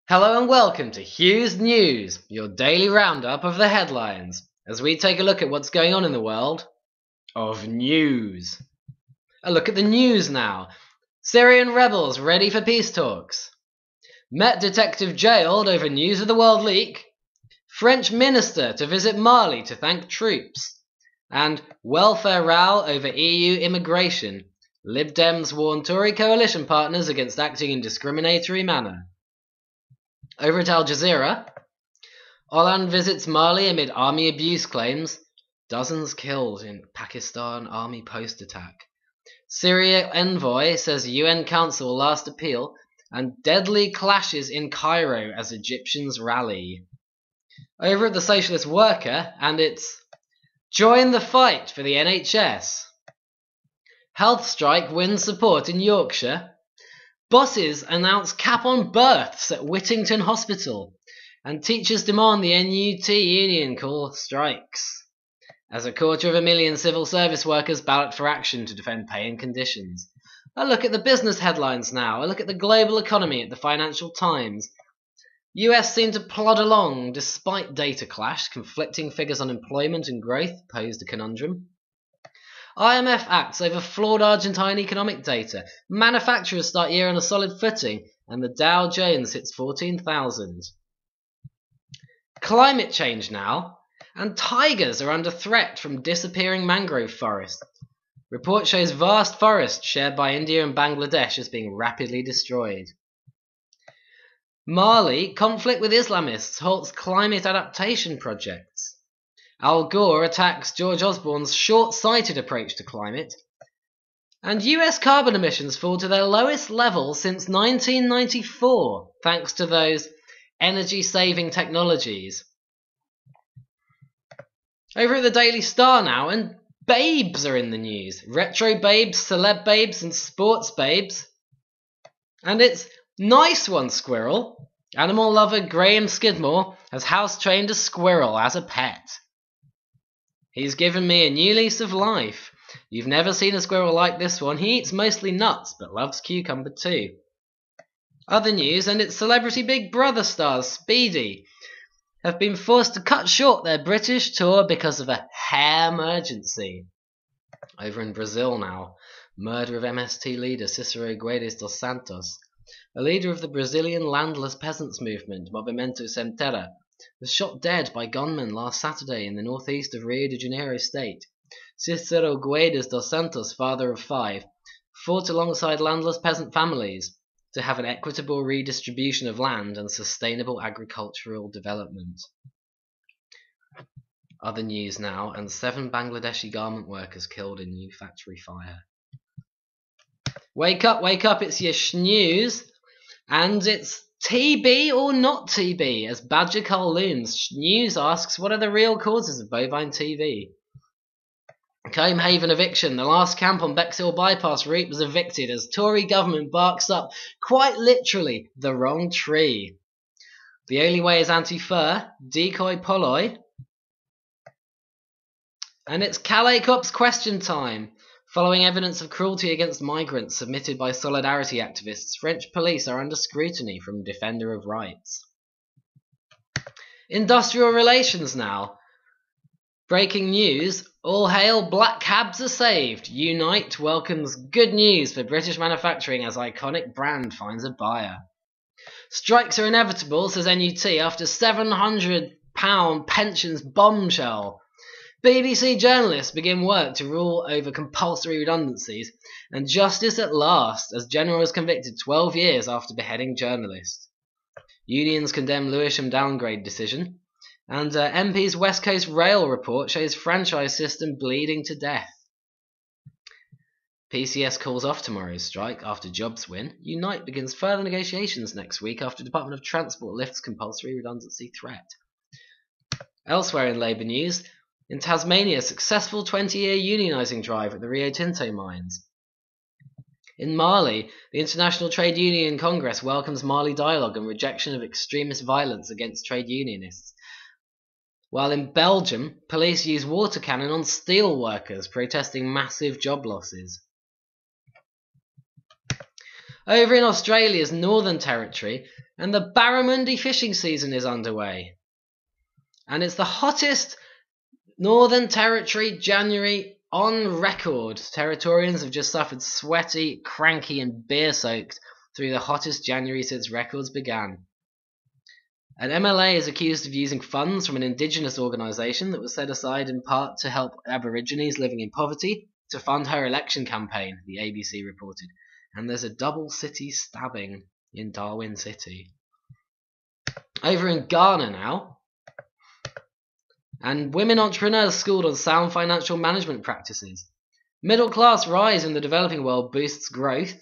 Hello and welcome to Hugh'S News, your daily roundup of the headlines, as we take a look at what's going on in the world of news. A look at the news now. Syrian rebels ready for peace talks. Met detective jailed over news of the world leak. French minister to visit Mali to thank troops. And welfare row over EU immigration. Lib Dems warn Tory coalition partners against acting in discriminatory manner. Over at Al Jazeera, Hollande visits Mali amid army abuse claims. Dozens killed in Pakistan army post-attack. Syria envoy says UN Council last appeal. And deadly clashes in Cairo as Egyptians rally. Over at the Socialist Worker, and it's join the fight for the NHS. Health strike wins support in Yorkshire. Bosses announce cap on births at Whittington Hospital, and teachers demand the NUT union call strikes. As 250,000 civil service workers ballot for action to defend pay and conditions. A look at the business headlines now. A look at the global economy at the Financial Times. US seem to plod along despite data clash. Conflicting figures on employment and growth posed a conundrum. IMF acts over flawed Argentine economic data. Manufacturers start year on a solid footing, and the Dow Jones hits 14,000. Climate change now, and tigers are under threat from disappearing mangrove forests. Report shows vast forest shared by India and Bangladesh is being rapidly destroyed. Mali, conflict with Islamists halts climate adaptation projects. Al Gore attacks George Osborne's short-sighted approach to climate. And US carbon emissions fall to their lowest level since 1994, thanks to those energy-saving technologies. Over at the Daily Star now, and babes are in the news. Retro babes, celeb babes, and sports babes. And it's nice one, squirrel. Animal lover Graham Skidmore has house-trained a squirrel as a pet. He's given me a new lease of life. You've never seen a squirrel like this one. He eats mostly nuts, but loves cucumber too. Other news, and it's celebrity Big Brother stars Speedy have been forced to cut short their British tour because of a hair emergency. Over in Brazil now, murder of MST leader Cicero Guedes dos Santos. A leader of the Brazilian landless peasants movement, Movimento Sem Terra, was shot dead by gunmen last Saturday in the northeast of Rio de Janeiro state. Cicero Guedes dos Santos, father of 5, fought alongside landless peasant families to have an equitable redistribution of land and sustainable agricultural development. Other news now, and 7 Bangladeshi garment workers killed in new factory fire. Wake up, it's your snooze, and it's TB or not TB, as Badger Cull looms. News asks, what are the real causes of bovine TB? Combhaven eviction. The last camp on Bexhill bypass route was evicted as Tory government barks up, quite literally, the wrong tree. The only way is anti-fur, decoy polloi. And it's Calais Cops question time. Following evidence of cruelty against migrants submitted by solidarity activists, French police are under scrutiny from Defender of Rights. Industrial relations now. Breaking news, all hail black cabs are saved. Unite welcomes good news for British manufacturing as iconic brand finds a buyer. Strikes are inevitable, says NUT, after £700 pensions bombshell. BBC journalists begin work to rule over compulsory redundancies, and justice at last as General is convicted 12 years after beheading journalist. Unions condemn Lewisham downgrade decision, and MP's West Coast Rail report shows franchise system bleeding to death. PCS calls off tomorrow's strike after jobs win. Unite begins further negotiations next week after Department of Transport lifts compulsory redundancy threat. Elsewhere in Labour news, in Tasmania, successful 20-year unionising drive at the Rio Tinto mines. In Mali, the International Trade Union Congress welcomes Mali dialogue and rejection of extremist violence against trade unionists. While in Belgium, police use water cannon on steel workers protesting massive job losses. Over in Australia's Northern Territory, and the barramundi fishing season is underway. And it's the hottest Northern Territory January on record. Territorians have just suffered sweaty, cranky and beer-soaked through the hottest January since records began. An MLA is accused of using funds from an Indigenous organisation that was set aside in part to help Aborigines living in poverty to fund her election campaign, the ABC reported. And there's a double city stabbing in Darwin City. Over in Ghana now. And women entrepreneurs schooled on sound financial management practices. Middle class rise in the developing world boosts growth.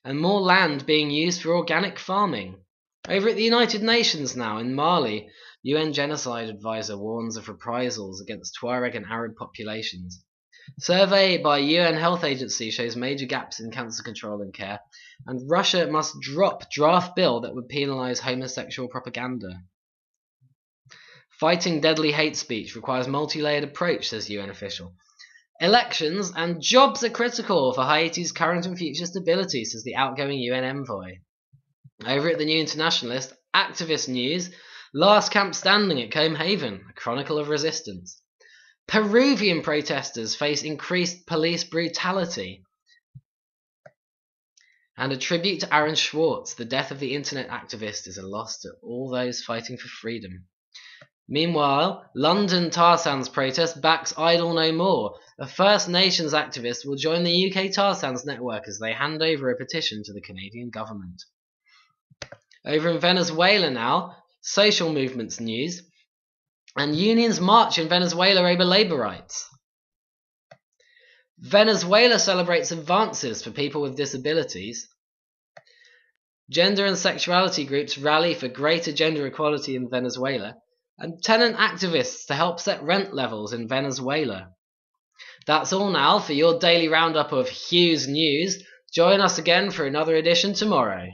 And more land being used for organic farming. Over at the United Nations now, in Mali, UN Genocide Advisor warns of reprisals against Tuareg and Arab populations. Survey by UN Health Agency shows major gaps in cancer control and care, and Russia must drop draft bill that would penalise homosexual propaganda. Fighting deadly hate speech requires multi-layered approach, says UN official. Elections and jobs are critical for Haiti's current and future stability, says the outgoing UN envoy. Over at the New Internationalist, activist news, last camp standing at Combe Haven, a chronicle of resistance. Peruvian protesters face increased police brutality. And a tribute to Aaron Swartz, the death of the internet activist is a loss to all those fighting for freedom. Meanwhile, London tar sands protest backs Idle No More. A First Nations activist will join the UK tar sands network as they hand over a petition to the Canadian government. Over in Venezuela now, social movements news, and unions march in Venezuela over labour rights. Venezuela celebrates advances for people with disabilities. Gender and sexuality groups rally for greater gender equality in Venezuela, and tenant activists to help set rent levels in Venezuela. That's all now for your daily roundup of Hugh's News. Join us again for another edition tomorrow.